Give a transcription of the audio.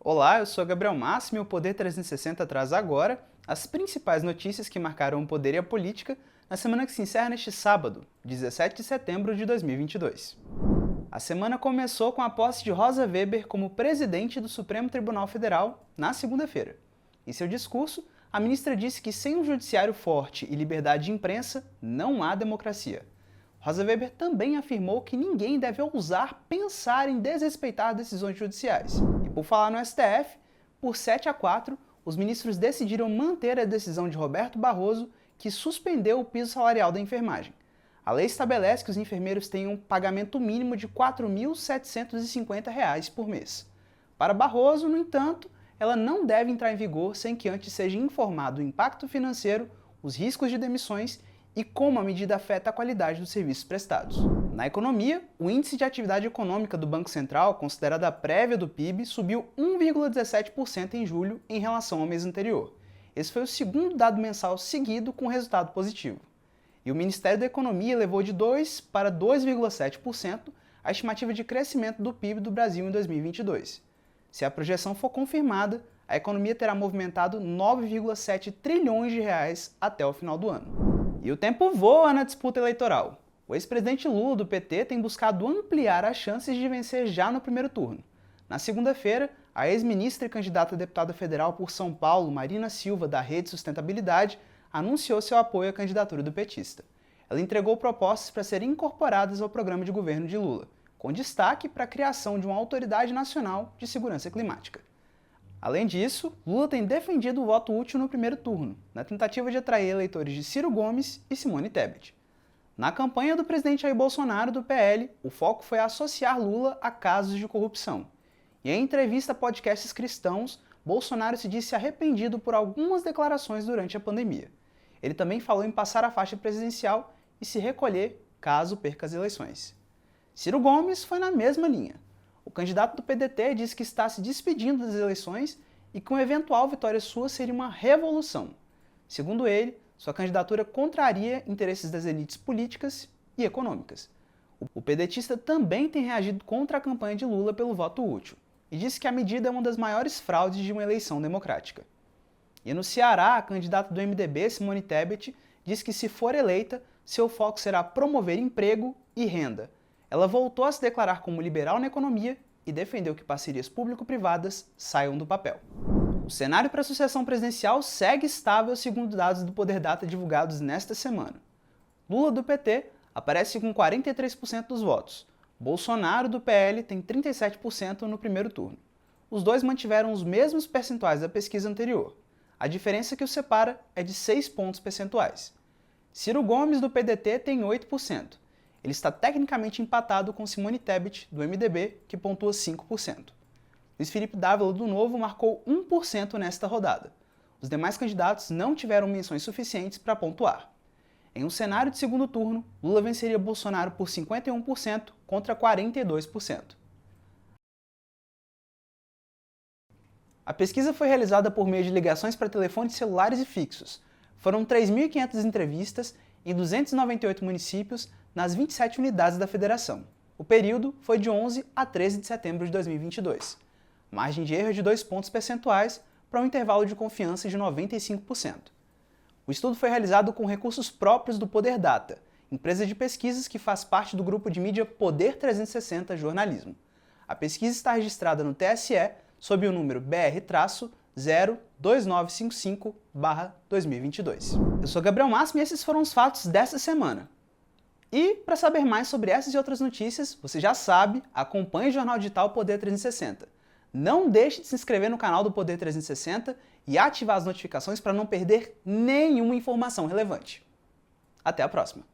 Olá, eu sou Gabriel Máximo e o Poder 360 traz agora as principais notícias que marcaram o poder e a política na semana que se encerra neste sábado, 17 de setembro de 2022. A semana começou com a posse de Rosa Weber como presidente do Supremo Tribunal Federal na segunda-feira. Em seu discurso, a ministra disse que sem um judiciário forte e liberdade de imprensa, não há democracia. Rosa Weber também afirmou que ninguém deve ousar pensar em desrespeitar decisões judiciais. E por falar no STF, por 7-4, os ministros decidiram manter a decisão de Roberto Barroso, que suspendeu o piso salarial da enfermagem. A lei estabelece que os enfermeiros tenham um pagamento mínimo de R$ 4.750 por mês. Para Barroso, no entanto, ela não deve entrar em vigor sem que antes seja informado o impacto financeiro, os riscos de demissões e como a medida afeta a qualidade dos serviços prestados. Na economia, o índice de atividade econômica do Banco Central, considerado a prévia do PIB, subiu 1,17% em julho em relação ao mês anterior. Esse foi o segundo dado mensal seguido com resultado positivo. E o Ministério da Economia elevou de 2% para 2,7% a estimativa de crescimento do PIB do Brasil em 2022. Se a projeção for confirmada, a economia terá movimentado 9,7 trilhões de reais até o final do ano. E o tempo voa na disputa eleitoral. O ex-presidente Lula, do PT, tem buscado ampliar as chances de vencer já no primeiro turno. Na segunda-feira, a ex-ministra e candidata a deputada federal por São Paulo, Marina Silva, da Rede Sustentabilidade, anunciou seu apoio à candidatura do petista. Ela entregou propostas para serem incorporadas ao programa de governo de Lula, com destaque para a criação de uma autoridade nacional de segurança climática. Além disso, Lula tem defendido o voto útil no primeiro turno, na tentativa de atrair eleitores de Ciro Gomes e Simone Tebet. Na campanha do presidente Jair Bolsonaro, do PL, o foco foi associar Lula a casos de corrupção. E em entrevista a podcasts cristãos, Bolsonaro se disse arrependido por algumas declarações durante a pandemia. Ele também falou em passar a faixa presidencial e se recolher caso perca as eleições. Ciro Gomes foi na mesma linha. O candidato do PDT disse que está se despedindo das eleições e que uma eventual vitória sua seria uma revolução. Segundo ele, sua candidatura contraria interesses das elites políticas e econômicas. O pedetista também tem reagido contra a campanha de Lula pelo voto útil e disse que a medida é uma das maiores fraudes de uma eleição democrática. E no Ceará, a candidata do MDB, Simone Tebet, diz que se for eleita, seu foco será promover emprego e renda. Ela voltou a se declarar como liberal na economia e defendeu que parcerias público-privadas saiam do papel. O cenário para a sucessão presidencial segue estável segundo dados do Poder Data divulgados nesta semana. Lula, do PT, aparece com 43% dos votos. Bolsonaro, do PL, tem 37% no primeiro turno. Os dois mantiveram os mesmos percentuais da pesquisa anterior. A diferença que os separa é de 6 pontos percentuais. Ciro Gomes, do PDT, tem 8%. Ele está tecnicamente empatado com Simone Tebet, do MDB, que pontua 5%. Luiz Felipe Dávila, do Novo, marcou 1% nesta rodada. Os demais candidatos não tiveram menções suficientes para pontuar. Em um cenário de segundo turno, Lula venceria Bolsonaro por 51% contra 42%. A pesquisa foi realizada por meio de ligações para telefones celulares e fixos. Foram 3.500 entrevistas em 298 municípios nas 27 unidades da federação. O período foi de 11 a 13 de setembro de 2022. Margem de erro é de 2 pontos percentuais para um intervalo de confiança de 95%. O estudo foi realizado com recursos próprios do Poder Data, empresa de pesquisas que faz parte do grupo de mídia Poder 360 Jornalismo. A pesquisa está registrada no TSE sob o número BR-02955/2022. Eu sou Gabriel Máximo e esses foram os fatos desta semana. E, para saber mais sobre essas e outras notícias, você já sabe, acompanhe o jornal digital Poder 360. Não deixe de se inscrever no canal do Poder 360 e ativar as notificações para não perder nenhuma informação relevante. Até a próxima!